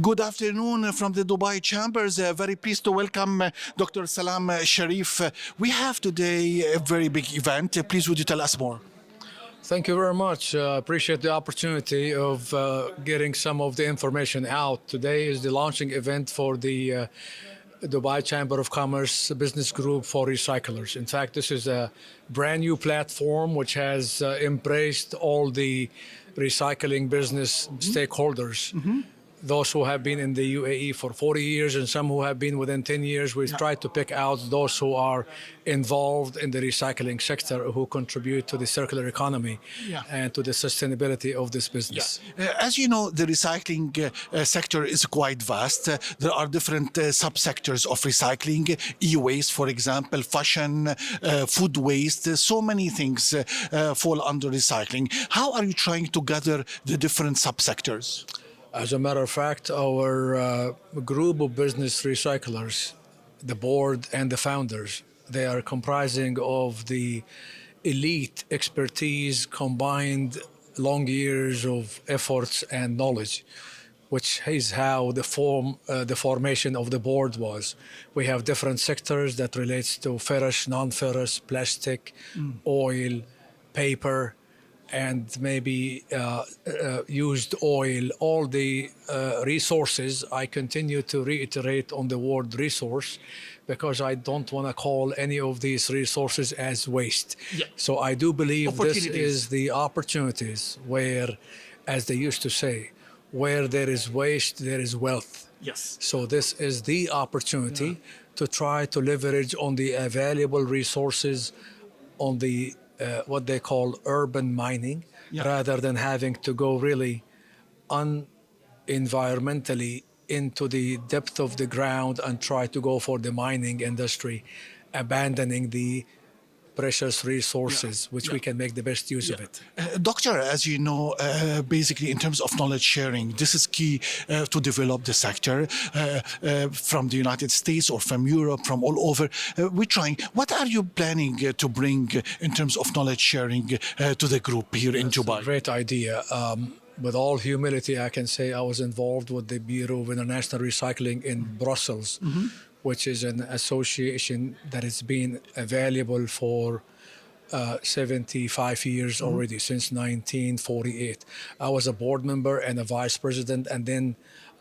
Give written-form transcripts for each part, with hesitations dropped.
Good afternoon from the Dubai Chambers. Very pleased to welcome Dr. Salam Al Sharif. We have today a very big event. Please, would you tell us more? Thank you very much. Appreciate the opportunity of getting some of the information out. Today is the launching event for the Dubai Chamber of Commerce Business Group for Recyclers. In fact, this is a brand new platform which has embraced all the recycling business stakeholders. Those who have been in the UAE for 40 years and some who have been within 10 years. We've tried to pick out those who are involved in the recycling sector, who contribute to the circular economy and to the sustainability of this business. As you know, the recycling sector is quite vast. There are different subsectors of recycling, e-waste, for example, fashion, food waste. So many things fall under recycling. How are you trying to gather the different subsectors? As a matter of fact, our group of business recyclers, the board and the founders, they are comprising of the elite expertise, combined long years of efforts and knowledge, which is how the formation of the board was. We have different sectors that relates to ferrous, non-ferrous, plastic, oil, paper, and maybe used oil, all the resources. I continue to reiterate on the word resource because I don't want to call any of these resources as waste. So I do believe this is the opportunities where, as they used to say, where there is waste, there is wealth. So this is the opportunity to try to leverage on the available resources on the what they call urban mining, rather than having to go really environmentally into the depth of the ground and try to go for the mining industry, abandoning the precious resources, which we can make the best use of it. Doctor, as you know, basically in terms of knowledge sharing, this is key to develop the sector from the United States or from Europe, from all over. We're trying. What are you planning to bring in terms of knowledge sharing to the group here in Dubai? Great idea. With all humility, I can say I was involved with the Bureau of International Recycling in Brussels, which is an association that has been available for 75 years already, since 1948. I was a board member and a vice president, and then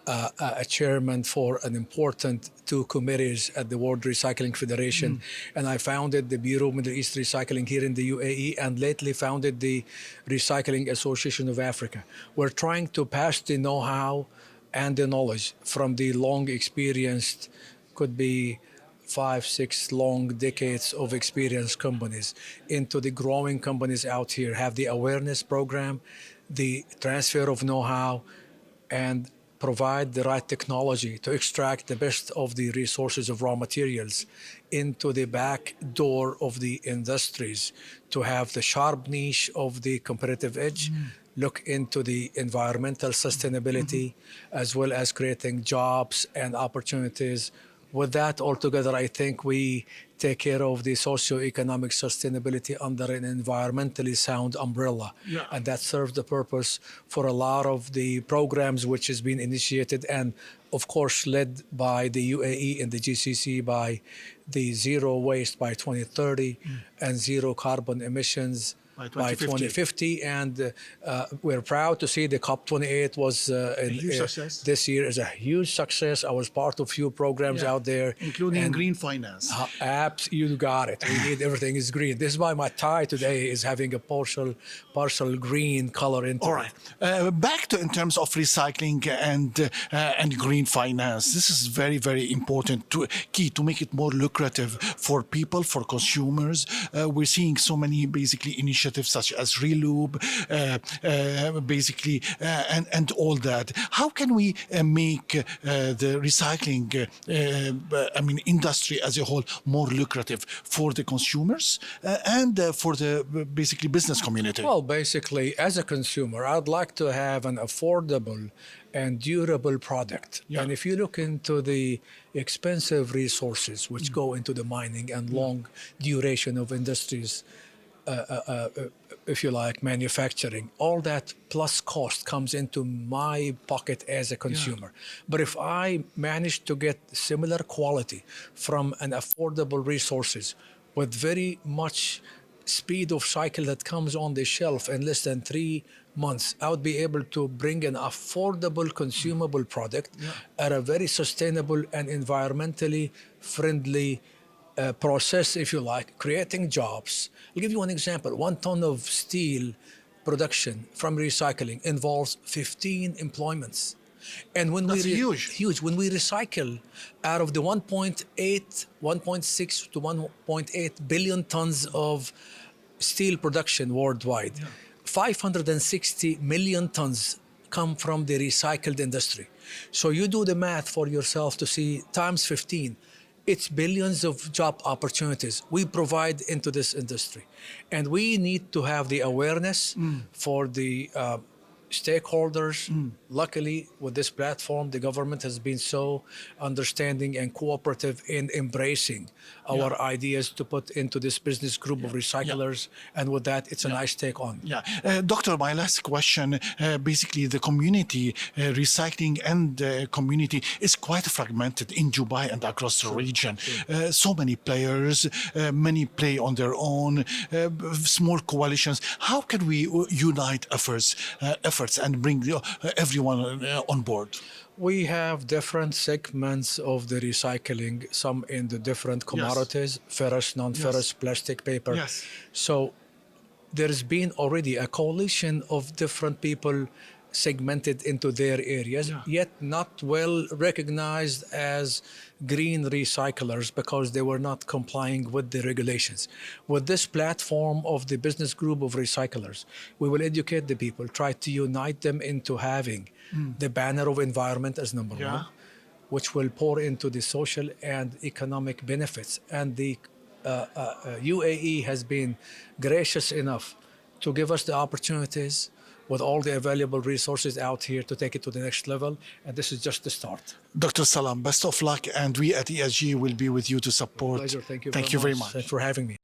a chairman for an important two committees at the World Recycling Federation. And I founded the Bureau of Middle East Recycling here in the UAE, and lately founded the Recycling Association of Africa. We're trying to pass the know-how and the knowledge from the long experienced, could be 5, 6 long decades of experience companies, into the growing companies out here, have the awareness program, the transfer of know-how, and provide the right technology to extract the best of the resources of raw materials into the back door of the industries, to have the sharp niche of the competitive edge, look into the environmental sustainability, as well as creating jobs and opportunities. With that altogether, I think we take care of the socio-economic sustainability under an environmentally sound umbrella. And that serves the purpose for a lot of the programs which has been initiated and, of course, led by the UAE and the GCC by the zero waste by 2030 and zero carbon emissions by 2050. And we're proud to see the COP28 was this year is a huge success. I was part of few programs out there, including green finance. You got it. We need everything is green. This is why my tie today is having a partial green color into it. Back to in terms of recycling and green finance. This is very, very important, key to make it more lucrative for people, for consumers. We're seeing so many basically initiatives such as Relube, and all that. How can we make the recycling, industry as a whole more lucrative for the consumers and for the basically business community? Well, basically, as a consumer, I'd like to have an affordable and durable product. And if you look into the expensive resources which go into the mining and long duration of industries, if you like, manufacturing, all that plus cost comes into my pocket as a consumer. But if I manage to get similar quality from an affordable resources with very much speed of cycle that comes on the shelf in less than 3 months, I would be able to bring an affordable, consumable product at a very sustainable and environmentally friendly process, if you like, creating jobs. I'll give you one example. 1 ton of steel production from recycling involves 15 employments. And when That's huge. When we recycle out of the 1.6 to 1.8 billion tons of steel production worldwide, 560 million tons come from the recycled industry. So you do the math for yourself to see times 15. It's billions of job opportunities we provide into this industry. And we need to have the awareness for the stakeholders. Luckily, with this platform, the government has been so understanding and cooperative in embracing our ideas to put into this business group of recyclers. And with that, it's a nice take on. Doctor, my last question, basically the community, recycling and community is quite fragmented in Dubai and across the region. So many players, many play on their own, small coalitions. How can we unite efforts and bring everyone on board? We have different segments of the recycling, some in the different commodities, ferrous, non-ferrous, plastic, paper. So there's been already a coalition of different people segmented into their areas, yet not well recognized as green recyclers because they were not complying with the regulations. With this platform of the business group of recyclers, we will educate the people, try to unite them into having the banner of environment as number one, which will pour into the social and economic benefits. And the UAE has been gracious enough to give us the opportunities with all the available resources out here to take it to the next level. And this is just the start. Dr. Salam, best of luck. And we at ESG will be with you to support. Pleasure. Thank you very much. Thanks for having me.